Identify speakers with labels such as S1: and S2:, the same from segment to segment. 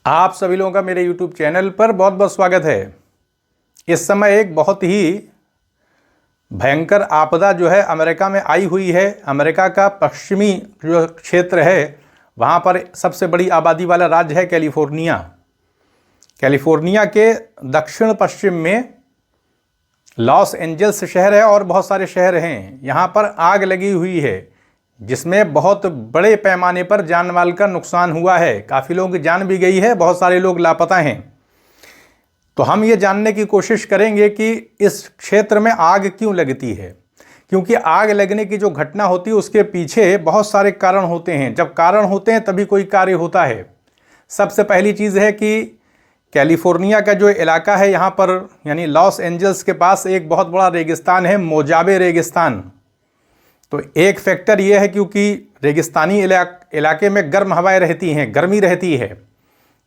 S1: आप सभी लोगों का मेरे YouTube चैनल पर बहुत बहुत स्वागत है। इस समय एक बहुत ही भयंकर आपदा जो है अमेरिका में आई हुई है। अमेरिका का पश्चिमी जो क्षेत्र है वहाँ पर सबसे बड़ी आबादी वाला राज्य है कैलिफोर्निया। कैलिफोर्निया के दक्षिण पश्चिम में लॉस एंजल्स शहर है और बहुत सारे शहर हैं। यहाँ पर आग लगी हुई है जिसमें बहुत बड़े पैमाने पर जान माल का नुकसान हुआ है। काफ़ी लोगों की जान भी गई है, बहुत सारे लोग लापता हैं। तो हम ये जानने की कोशिश करेंगे कि इस क्षेत्र में आग क्यों लगती है, क्योंकि आग लगने की जो घटना होती है उसके पीछे बहुत सारे कारण होते हैं। जब कारण होते हैं तभी कोई कार्य होता है। सबसे पहली चीज़ है कि कैलिफोर्निया का जो इलाका है यहाँ पर यानी लॉस एंजल्स के पास एक बहुत बड़ा रेगिस्तान है, मोजाबे रेगिस्तान। तो एक फैक्टर ये है क्योंकि रेगिस्तानी इलाके में गर्म हवाएं रहती हैं, गर्मी रहती है।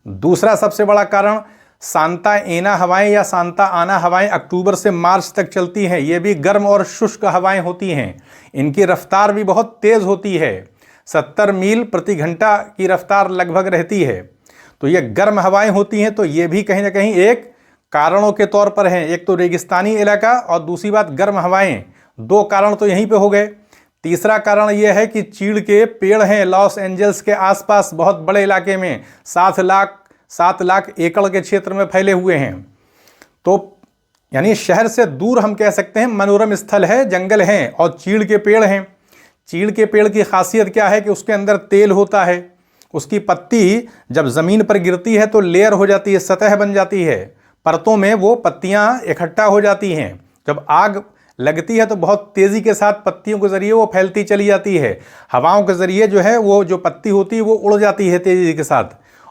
S1: दूसरा सबसे बड़ा कारण सांता एना हवाएं या सांता आना हवाएं अक्टूबर से मार्च तक चलती हैं। ये भी गर्म और शुष्क हवाएं होती हैं। इनकी रफ्तार भी बहुत तेज़ होती है, 70 मील प्रति घंटा की रफ्तार लगभग रहती है। तो ये गर्म हवाएं होती हैं, तो ये भी कहीं ना कहीं एक कारणों के तौर पर हैं। एक तो रेगिस्तानी इलाका और दूसरी बात गर्म हवाएं, दो कारण तो यहीं पे हो गए। तीसरा कारण यह है कि चीड़ के पेड़ हैं लॉस एंजल्स के आसपास, बहुत बड़े इलाके में 7 लाख एकड़ के क्षेत्र में फैले हुए हैं। तो यानी शहर से दूर हम कह सकते हैं मनोरम स्थल है, जंगल हैं और चीड़ के पेड़ हैं। चीड़ के पेड़ की खासियत क्या है कि उसके अंदर तेल होता है। उसकी पत्ती जब ज़मीन पर गिरती है तो लेयर हो जाती है, सतह बन जाती है, परतों में वो पत्तियाँ इकट्ठा हो जाती हैं। जब आग लगती है तो बहुत तेज़ी के साथ पत्तियों के ज़रिए वो फैलती चली जाती है। हवाओं के ज़रिए जो है वो जो पत्ती होती है वो उड़ जाती है तेज़ी के साथ,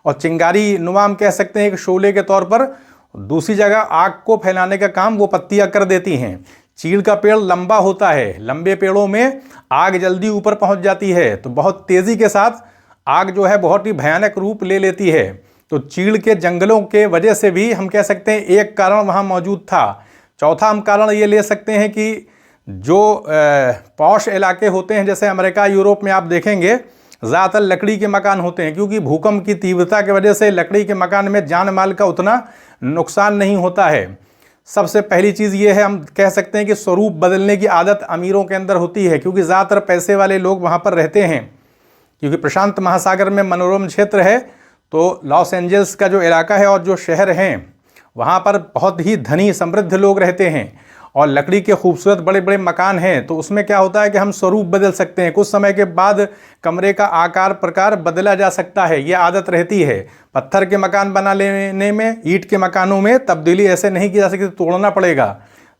S1: और चिंगारी नुमा हम कह सकते हैं कि शोले के तौर पर दूसरी जगह आग को फैलाने का काम वो पत्तियां कर देती हैं। चीड़ का पेड़ लंबा होता है, लंबे पेड़ों में आग जल्दी ऊपर पहुंच जाती है, तो बहुत तेज़ी के साथ आग जो है बहुत ही भयानक रूप ले लेती है। तो चीड़ के जंगलों के वजह से भी हम कह सकते हैं एक कारण वहाँ मौजूद था। चौथा हम कारण ये ले सकते हैं कि जो पॉश इलाके होते हैं जैसे अमेरिका यूरोप में आप देखेंगे ज़्यादातर लकड़ी के मकान होते हैं, क्योंकि भूकंप की तीव्रता की वजह से लकड़ी के मकान में जान माल का उतना नुकसान नहीं होता है। सबसे पहली चीज़ ये है, हम कह सकते हैं कि स्वरूप बदलने की आदत अमीरों के अंदर होती है, क्योंकि ज़्यादातर पैसे वाले लोग वहाँ पर रहते हैं। क्योंकि प्रशांत महासागर में मनोरम क्षेत्र है, तो लॉस एंजल्स का जो इलाका है और जो शहर हैं वहाँ पर बहुत ही धनी समृद्ध लोग रहते हैं और लकड़ी के खूबसूरत बड़े बड़े मकान हैं। तो उसमें क्या होता है कि हम स्वरूप बदल सकते हैं, कुछ समय के बाद कमरे का आकार प्रकार बदला जा सकता है, ये आदत रहती है। पत्थर के मकान बना लेने में, ईंट के मकानों में तब्दीली ऐसे नहीं की जा सकती, तोड़ना पड़ेगा।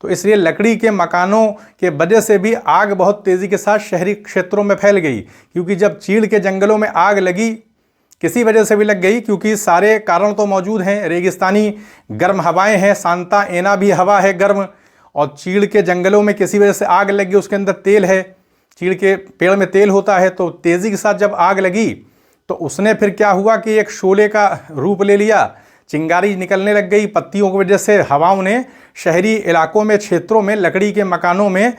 S1: तो इसलिए लकड़ी के मकानों के वजह से भी आग बहुत तेज़ी के साथ शहरी क्षेत्रों में फैल गई। क्योंकि जब चीड़ के जंगलों में आग लगी, किसी वजह से भी लग गई, क्योंकि सारे कारण तो मौजूद हैं। रेगिस्तानी गर्म हवाएं हैं, सांता एना भी हवा है गर्म, और चीड़ के जंगलों में किसी वजह से आग लगी, उसके अंदर तेल है, चीड़ के पेड़ में तेल होता है। तो तेज़ी के साथ जब आग लगी तो उसने फिर क्या हुआ कि एक शोले का रूप ले लिया, चिंगारी निकलने लग गई। पत्तियों की वजह से हवाओं ने शहरी इलाकों में, क्षेत्रों में, लकड़ी के मकानों में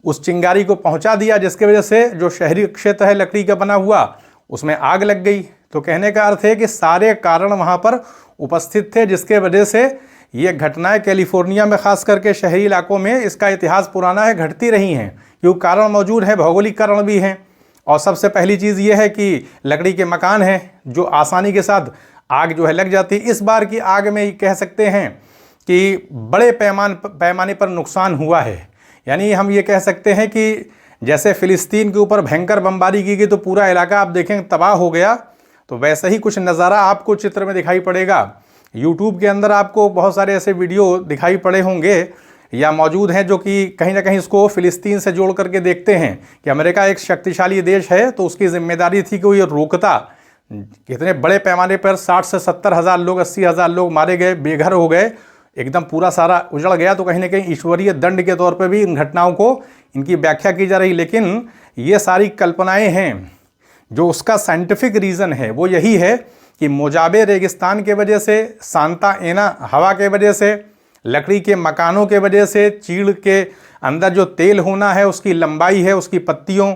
S1: उस चिंगारी को पहुँचा दिया, जिसकी वजह से जो शहरी क्षेत्र है लकड़ी का बना हुआ उसमें आग लग गई। तो कहने का अर्थ है कि सारे कारण वहाँ पर उपस्थित थे, जिसके वजह से ये घटनाएं कैलिफोर्निया में खास करके शहरी इलाकों में, इसका इतिहास पुराना है, घटती रही हैं। क्योंकि कारण मौजूद है, भौगोलिक कारण भी हैं। और सबसे पहली चीज़ ये है कि लकड़ी के मकान हैं जो आसानी के साथ आग जो है लग जाती है। इस बार की आग में कह सकते हैं कि बड़े पैमाने पर नुकसान हुआ है। यानी हम ये कह सकते हैं कि जैसे फ़िलिस्तीन के ऊपर भयंकर बमबारी की गई तो पूरा इलाका आप देखें तबाह हो गया, तो वैसा ही कुछ नज़ारा आपको चित्र में दिखाई पड़ेगा। यूट्यूब के अंदर आपको बहुत सारे ऐसे वीडियो दिखाई पड़े होंगे या मौजूद हैं जो कि कहीं ना कहीं इसको फ़िलिस्तीन से जोड़ करके देखते हैं कि अमेरिका एक शक्तिशाली देश है, तो उसकी जिम्मेदारी थी कि वो ये रोकता। कितने बड़े पैमाने पर 60 से 70 हज़ार लोग, 80 हज़ार लोग मारे गए, बेघर हो गए, एकदम पूरा सारा उजड़ गया। तो कहीं ना कहीं ईश्वरीय दंड के तौर पर भी इन घटनाओं को, इनकी व्याख्या की जा रही। लेकिन ये सारी कल्पनाएँ हैं। जो उसका साइंटिफिक रीज़न है वो यही है कि मोजाबे रेगिस्तान के वजह से, सांता एना हवा के वजह से, लकड़ी के मकानों के वजह से, चीड़ के अंदर जो तेल होना है, उसकी लंबाई है, उसकी पत्तियों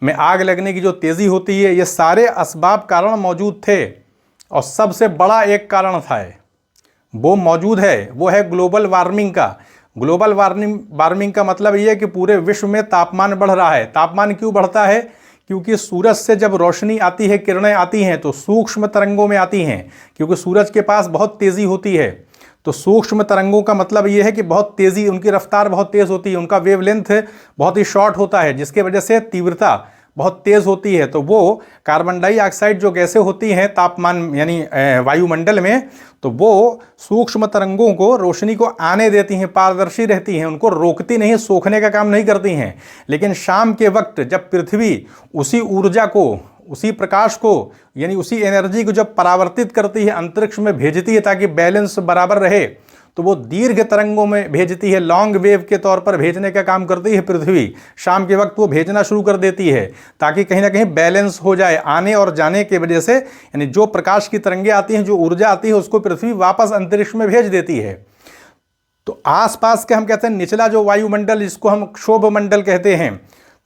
S1: में आग लगने की जो तेज़ी होती है, ये सारे असबाब कारण मौजूद थे। और सबसे बड़ा एक कारण था वो मौजूद है, वो है ग्लोबल वार्मिंग का। ग्लोबल वार्मिंग का मतलब ये है कि पूरे विश्व में तापमान बढ़ रहा है। तापमान क्यों बढ़ता है? क्योंकि सूरज से जब रोशनी आती है, किरणें आती हैं, तो सूक्ष्म तरंगों में आती हैं, क्योंकि सूरज के पास बहुत तेज़ी होती है। तो सूक्ष्म तरंगों का मतलब ये है कि बहुत तेज़ी, उनकी रफ्तार बहुत तेज़ होती है, उनका वेवलेंथ बहुत ही शॉर्ट होता है, जिसके वजह से तीव्रता बहुत तेज़ होती है। तो वो कार्बन डाइऑक्साइड जो गैसें होती हैं तापमान यानी वायुमंडल में, तो वो सूक्ष्म तरंगों को, रोशनी को आने देती हैं, पारदर्शी रहती हैं, उनको रोकती नहीं, सोखने का काम नहीं करती हैं। लेकिन शाम के वक्त जब पृथ्वी उसी ऊर्जा को, उसी प्रकाश को, यानी उसी एनर्जी को जब परावर्तित करती है, अंतरिक्ष में भेजती है ताकि बैलेंस बराबर रहे, तो वो दीर्घ तरंगों में भेजती है, लॉन्ग वेव के तौर पर भेजने का काम करती है पृथ्वी। शाम के वक्त वो भेजना शुरू कर देती है ताकि कहीं ना कहीं बैलेंस हो जाए। आने और जाने की वजह से, यानी जो प्रकाश की तरंगें आती हैं, जो ऊर्जा आती है, उसको पृथ्वी वापस अंतरिक्ष में भेज देती है। तो आसपास के हम कहते हैं निचला जो वायुमंडल, जिसको हम क्षोभ मंडल कहते हैं,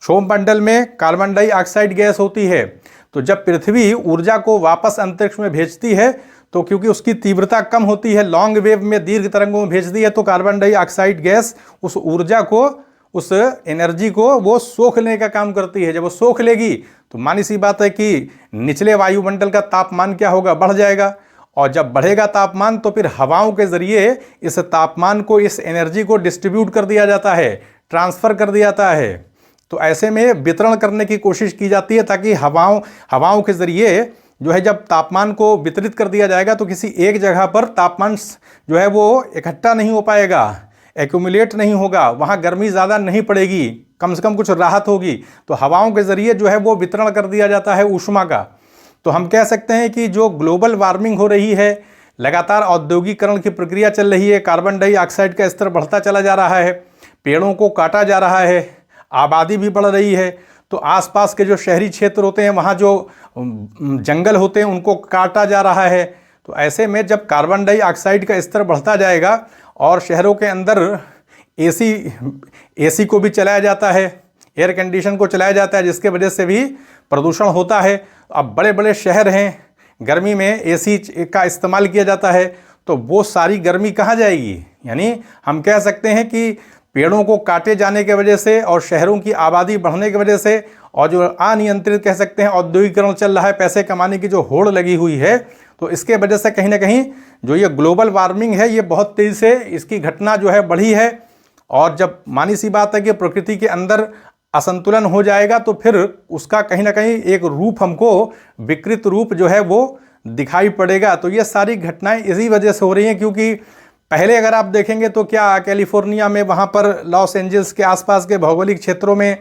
S1: क्षोभ मंडल में कार्बन डाइऑक्साइड गैस होती है। तो जब पृथ्वी ऊर्जा को वापस अंतरिक्ष में भेजती है, तो क्योंकि उसकी तीव्रता कम होती है, लॉन्ग वेव में, दीर्घ तरंगों में भेजती है, तो कार्बन डाइऑक्साइड गैस उस ऊर्जा को, उस एनर्जी को वो सोख लेने का काम करती है। जब वो सोख लेगी तो मानी सी बात है कि निचले वायुमंडल का तापमान क्या होगा? बढ़ जाएगा। और जब बढ़ेगा तापमान तो फिर हवाओं के जरिए इस तापमान को, इस एनर्जी को डिस्ट्रीब्यूट कर दिया जाता है, ट्रांसफ़र कर दिया जाता है। तो ऐसे में वितरण करने की कोशिश की जाती है ताकि हवाओं के ज़रिए जो है, जब तापमान को वितरित कर दिया जाएगा तो किसी एक जगह पर तापमान जो है वो इकट्ठा नहीं हो पाएगा, एक्यूमुलेट नहीं होगा, वहाँ गर्मी ज़्यादा नहीं पड़ेगी, कम से कम कुछ राहत होगी। तो हवाओं के ज़रिए जो है वो वितरण कर दिया जाता है ऊष्मा का। तो हम कह सकते हैं कि जो ग्लोबल वार्मिंग हो रही है, लगातार औद्योगिकरण की प्रक्रिया चल रही है, कार्बन डाइऑक्साइड का स्तर बढ़ता चला जा रहा है, पेड़ों को काटा जा रहा है, आबादी भी बढ़ रही है, तो आसपास के जो शहरी क्षेत्र होते हैं, वहाँ जो जंगल होते हैं, उनको काटा जा रहा है। तो ऐसे में जब कार्बन डाइऑक्साइड का स्तर बढ़ता जाएगा और शहरों के अंदर एसी को भी चलाया जाता है, एयर कंडीशन को चलाया जाता है, जिसके वजह से भी प्रदूषण होता है। अब बड़े बड़े शहर हैं, गर्मी में एसी का इस्तेमाल किया जाता है, तो वो सारी गर्मी कहाँ जाएगी? यानी हम कह सकते हैं कि पेड़ों को काटे जाने की वजह से और शहरों की आबादी बढ़ने की वजह से, और जो अनियंत्रित कह सकते हैं औद्योगिकरण चल रहा है, पैसे कमाने की जो होड़ लगी हुई है, तो इसके वजह से कहीं ना कहीं जो ये ग्लोबल वार्मिंग है, ये बहुत तेज़ी से इसकी घटना जो है बढ़ी है। और जब मानी सी बात है कि प्रकृति के अंदर असंतुलन हो जाएगा तो फिर उसका कहीं ना कहीं एक रूप, हमको विकृत रूप जो है वो दिखाई पड़ेगा। तो ये सारी घटनाएं इसी वजह से हो रही हैं, क्योंकि पहले अगर आप देखेंगे तो क्या कैलिफोर्निया में, वहाँ पर लॉस एंजल्स के आसपास के भौगोलिक क्षेत्रों में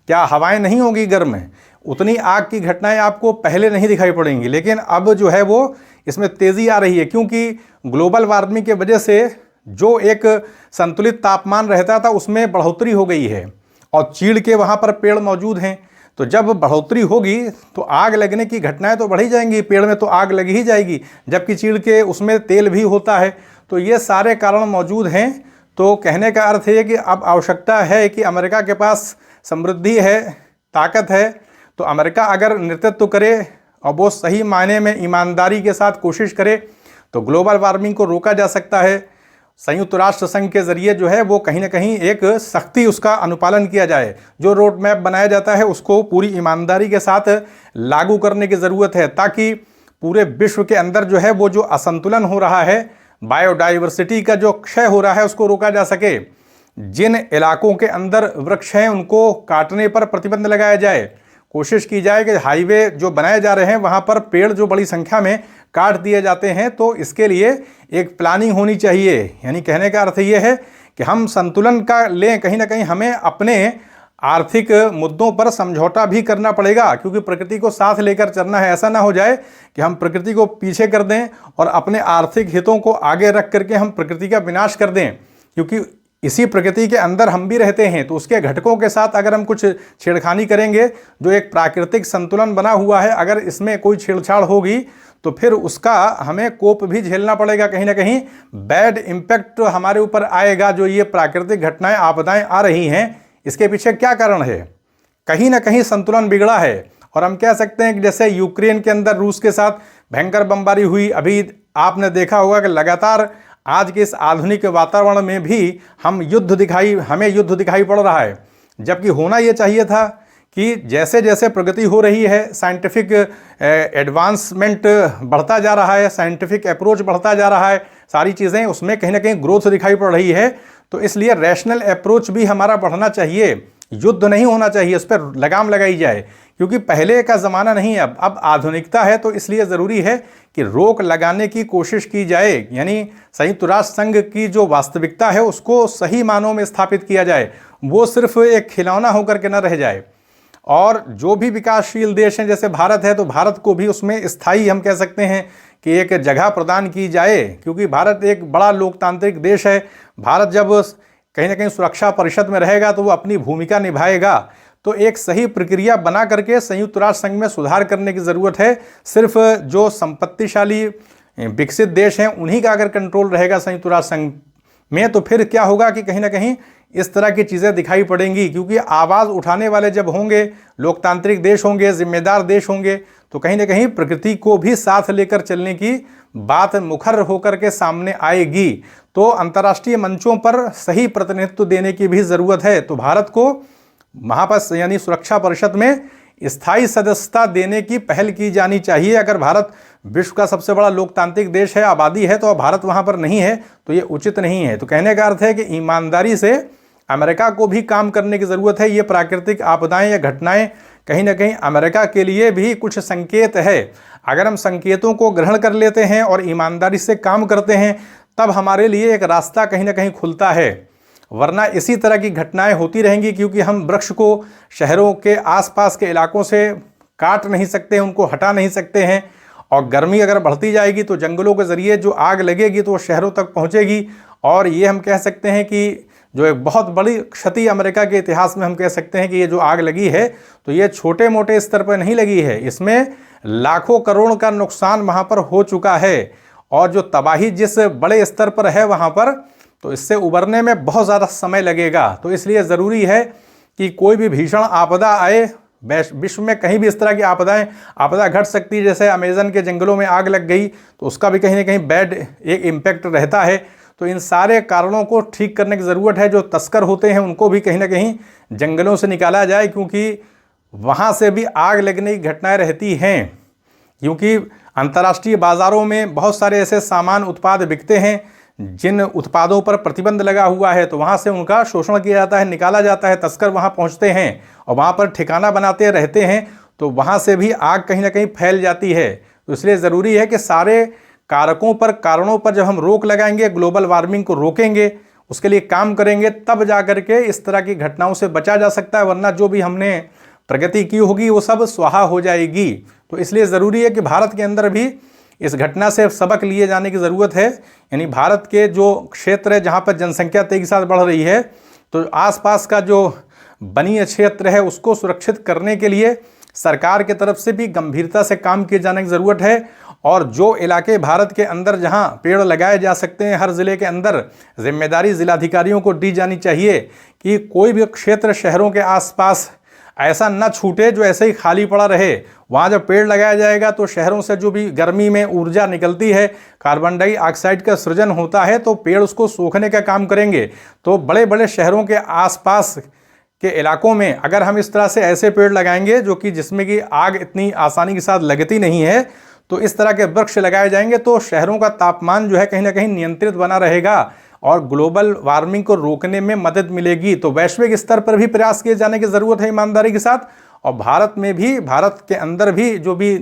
S1: क्या हवाएं नहीं होंगी गर्म? उतनी आग की घटनाएं आपको पहले नहीं दिखाई पड़ेंगी। लेकिन अब जो है वो इसमें तेज़ी आ रही है, क्योंकि ग्लोबल वार्मिंग के वजह से जो एक संतुलित तापमान रहता था उसमें बढ़ोतरी हो गई है, और चीड़ के वहाँ पर पेड़ मौजूद हैं। तो जब बढ़ोतरी होगी तो आग लगने की घटनाएं तो बढ़ ही जाएंगी, पेड़ में तो आग लगी ही जाएगी, जबकि चीड़ के उसमें तेल भी होता है। तो ये सारे कारण मौजूद हैं। तो कहने का अर्थ है कि अब आवश्यकता है कि अमेरिका के पास समृद्धि है, ताकत है, तो अमेरिका अगर नेतृत्व करे और वो सही मायने में ईमानदारी के साथ कोशिश करे तो ग्लोबल वार्मिंग को रोका जा सकता है। संयुक्त राष्ट्र संघ के ज़रिए जो है वो कहीं ना कहीं एक सख्ती, उसका अनुपालन किया जाए, जो रोड मैप बनाया जाता है उसको पूरी ईमानदारी के साथ लागू करने की ज़रूरत है, ताकि पूरे विश्व के अंदर जो है वो जो असंतुलन हो रहा है, बायोडाइवर्सिटी का जो क्षय हो रहा है, उसको रोका जा सके। जिन इलाकों के अंदर वृक्ष हैं उनको काटने पर प्रतिबंध लगाया जाए, कोशिश की जाए कि हाईवे जो बनाए जा रहे हैं वहाँ पर पेड़ जो बड़ी संख्या में काट दिए जाते हैं, तो इसके लिए एक प्लानिंग होनी चाहिए। यानी कहने का अर्थ ये है कि हम संतुलन का लें, कहीं ना कहीं हमें अपने आर्थिक मुद्दों पर समझौता भी करना पड़ेगा, क्योंकि प्रकृति को साथ लेकर चलना है। ऐसा ना हो जाए कि हम प्रकृति को पीछे कर दें और अपने आर्थिक हितों को आगे रख करके हम प्रकृति का विनाश कर दें, क्योंकि इसी प्रकृति के अंदर हम भी रहते हैं। तो उसके घटकों के साथ अगर हम कुछ छेड़खानी करेंगे, जो एक प्राकृतिक संतुलन बना हुआ है, अगर इसमें कोई छेड़छाड़ होगी तो फिर उसका हमें कोप भी झेलना पड़ेगा। कहीं ना कहीं बैड इम्पैक्ट हमारे ऊपर आएगा। जो ये प्राकृतिक घटनाएं, आपदाएं आ रही हैं, इसके पीछे क्या कारण है? कहीं ना कहीं संतुलन बिगड़ा है। और हम कह सकते हैं कि जैसे यूक्रेन के अंदर रूस के साथ भयंकर बमबारी हुई। अभी आपने देखा होगा कि लगातार आज के इस आधुनिक वातावरण में भी हमें युद्ध दिखाई पड़ रहा है, जबकि होना ये चाहिए था कि जैसे जैसे प्रगति हो रही है, साइंटिफिक एडवांसमेंट बढ़ता जा रहा है, साइंटिफिक अप्रोच बढ़ता जा रहा है, सारी चीज़ें उसमें कहीं ना कहीं ग्रोथ दिखाई पड़ रही है। तो इसलिए रैशनल अप्रोच भी हमारा बढ़ना चाहिए, युद्ध नहीं होना चाहिए, उस पर लगाम लगाई जाए, क्योंकि पहले का ज़माना नहीं है, अब आधुनिकता है। तो इसलिए ज़रूरी है कि रोक लगाने की कोशिश की जाए, यानी संयुक्त राष्ट्र संघ की जो वास्तविकता है उसको सही मानों में स्थापित किया जाए, वो सिर्फ एक खिलौना होकर के न रह जाए। और जो भी विकासशील देश हैं, जैसे भारत है, तो भारत को भी उसमें स्थायी हम कह सकते हैं कि एक जगह प्रदान की जाए, क्योंकि भारत एक बड़ा लोकतांत्रिक देश है। भारत जब कहीं ना कहीं सुरक्षा परिषद में रहेगा तो वो अपनी भूमिका निभाएगा। तो एक सही प्रक्रिया बना करके संयुक्त राष्ट्र संघ में सुधार करने की ज़रूरत है। सिर्फ जो संपत्तिशाली विकसित देश हैं उन्हीं का अगर कंट्रोल रहेगा संयुक्त राष्ट्र संघ में, तो फिर क्या होगा कि कहीं ना कहीं इस तरह की चीज़ें दिखाई पड़ेंगी। क्योंकि आवाज़ उठाने वाले जब होंगे, लोकतांत्रिक देश होंगे, जिम्मेदार देश होंगे, तो कहीं ना कहीं प्रकृति को भी साथ लेकर चलने की बात मुखर होकर के सामने आएगी। तो अंतर्राष्ट्रीय मंचों पर सही प्रतिनिधित्व देने की भी ज़रूरत है। तो भारत को वहाँ पर यानी सुरक्षा परिषद में स्थायी सदस्यता देने की पहल की जानी चाहिए। अगर भारत विश्व का सबसे बड़ा लोकतांत्रिक देश है, आबादी है, तो भारत वहाँ पर नहीं है, तो ये उचित नहीं है। तो कहने का अर्थ है कि ईमानदारी से अमेरिका को भी काम करने की ज़रूरत है। ये प्राकृतिक आपदाएं या घटनाएं कहीं ना कहीं अमेरिका के लिए भी कुछ संकेत है। अगर हम संकेतों को ग्रहण कर लेते हैं और ईमानदारी से काम करते हैं, तब हमारे लिए एक रास्ता कहीं ना कहीं खुलता है। वरना इसी तरह की घटनाएं होती रहेंगी, क्योंकि हम वृक्ष को शहरों के आसपास के इलाकों से काट नहीं सकते, उनको हटा नहीं सकते हैं। और गर्मी अगर बढ़ती जाएगी तो जंगलों के ज़रिए जो आग लगेगी तो वो शहरों तक पहुंचेगी। और ये हम कह सकते हैं कि जो एक बहुत बड़ी क्षति अमेरिका के इतिहास में हम कह सकते हैं कि ये जो आग लगी है, तो ये छोटे मोटे स्तर पर नहीं लगी है, इसमें लाखों करोड़ का नुकसान वहाँ पर हो चुका है। और जो तबाही जिस बड़े स्तर पर है वहाँ पर, तो इससे उबरने में बहुत ज़्यादा समय लगेगा। तो इसलिए ज़रूरी है कि कोई भी भीषण आपदा आए, विश्व में कहीं भी इस तरह की आपदा घट सकती है, जैसे अमेज़न के जंगलों में आग लग गई, तो उसका भी कहीं ना कहीं बैड एक इम्पैक्ट रहता है। तो इन सारे कारणों को ठीक करने की ज़रूरत है। जो तस्कर होते हैं उनको भी कहीं ना कहीं जंगलों से निकाला जाए, क्योंकि वहाँ से भी आग लगने की घटनाएँ रहती हैं। क्योंकि अंतर्राष्ट्रीय बाज़ारों में बहुत सारे ऐसे सामान उत्पाद बिकते हैं जिन उत्पादों पर प्रतिबंध लगा हुआ है, तो वहाँ से उनका शोषण किया जाता है, निकाला जाता है। तस्कर वहाँ पहुँचते हैं और वहाँ पर ठिकाना बनाते रहते हैं, तो वहाँ से भी आग कहीं ना कहीं फैल जाती है। तो इसलिए ज़रूरी है कि सारे कारणों पर जब हम रोक लगाएंगे, ग्लोबल वार्मिंग को रोकेंगे, उसके लिए काम करेंगे, तब जा कर के इस तरह की घटनाओं से बचा जा सकता है। वरना जो भी हमने प्रगति की होगी वो सब स्वाहा हो जाएगी। तो इसलिए ज़रूरी है कि भारत के अंदर भी इस घटना से सबक लिए जाने की ज़रूरत है। यानी भारत के जो क्षेत्र है जहाँ पर जनसंख्या तेज़ी के साथ बढ़ रही है, तो आसपास का जो वनीय क्षेत्र है उसको सुरक्षित करने के लिए सरकार के तरफ से भी गंभीरता से काम किए जाने की ज़रूरत है। और जो इलाके भारत के अंदर जहाँ पेड़ लगाए जा सकते हैं, हर ज़िले के अंदर जिम्मेदारी जिलाधिकारियों को दी जानी चाहिए कि कोई भी क्षेत्र शहरों के आसपास ऐसा न छूटे जो ऐसे ही खाली पड़ा रहे। वहाँ जब पेड़ लगाया जाएगा तो शहरों से जो भी गर्मी में ऊर्जा निकलती है, कार्बन डाइऑक्साइड का सृजन होता है, तो पेड़ उसको सोखने का काम करेंगे। तो बड़े बड़े शहरों के आसपास के इलाकों में अगर हम इस तरह से ऐसे पेड़ लगाएंगे जो कि जिसमें कि आग इतनी आसानी के साथ लगती नहीं है, तो इस तरह के वृक्ष लगाए जाएंगे, तो शहरों का तापमान जो है कहीं ना कहीं नियंत्रित बना रहेगा और ग्लोबल वार्मिंग को रोकने में मदद मिलेगी। तो वैश्विक स्तर पर भी प्रयास किए जाने की ज़रूरत है ईमानदारी के साथ। और भारत में भी, भारत के अंदर भी जो भी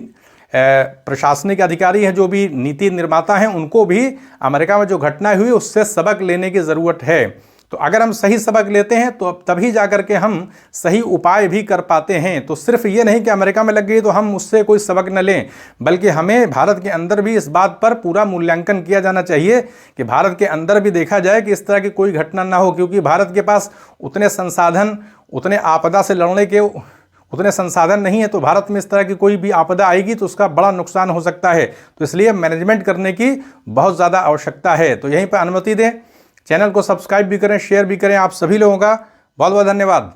S1: प्रशासनिक अधिकारी हैं, जो भी नीति निर्माता हैं, उनको भी अमेरिका में जो घटना हुई उससे सबक लेने की ज़रूरत है। तो अगर हम सही सबक लेते हैं तो तभी जा कर के हम सही उपाय भी कर पाते हैं। तो सिर्फ ये नहीं कि अमेरिका में लग गई तो हम उससे कोई सबक न लें, बल्कि हमें भारत के अंदर भी इस बात पर पूरा मूल्यांकन किया जाना चाहिए कि भारत के अंदर भी देखा जाए कि इस तरह की कोई घटना ना हो। क्योंकि भारत के पास उतने संसाधन, उतने आपदा से लड़ने के उतने संसाधन नहीं है। तो भारत में इस तरह की कोई भी आपदा आएगी तो उसका बड़ा नुकसान हो सकता है। तो इसलिए मैनेजमेंट करने की बहुत ज़्यादा आवश्यकता है। तो यहीं पर अनुमति दें, चैनल को सब्सक्राइब भी करें, शेयर भी करें। आप सभी लोगों का बहुत बहुत धन्यवाद।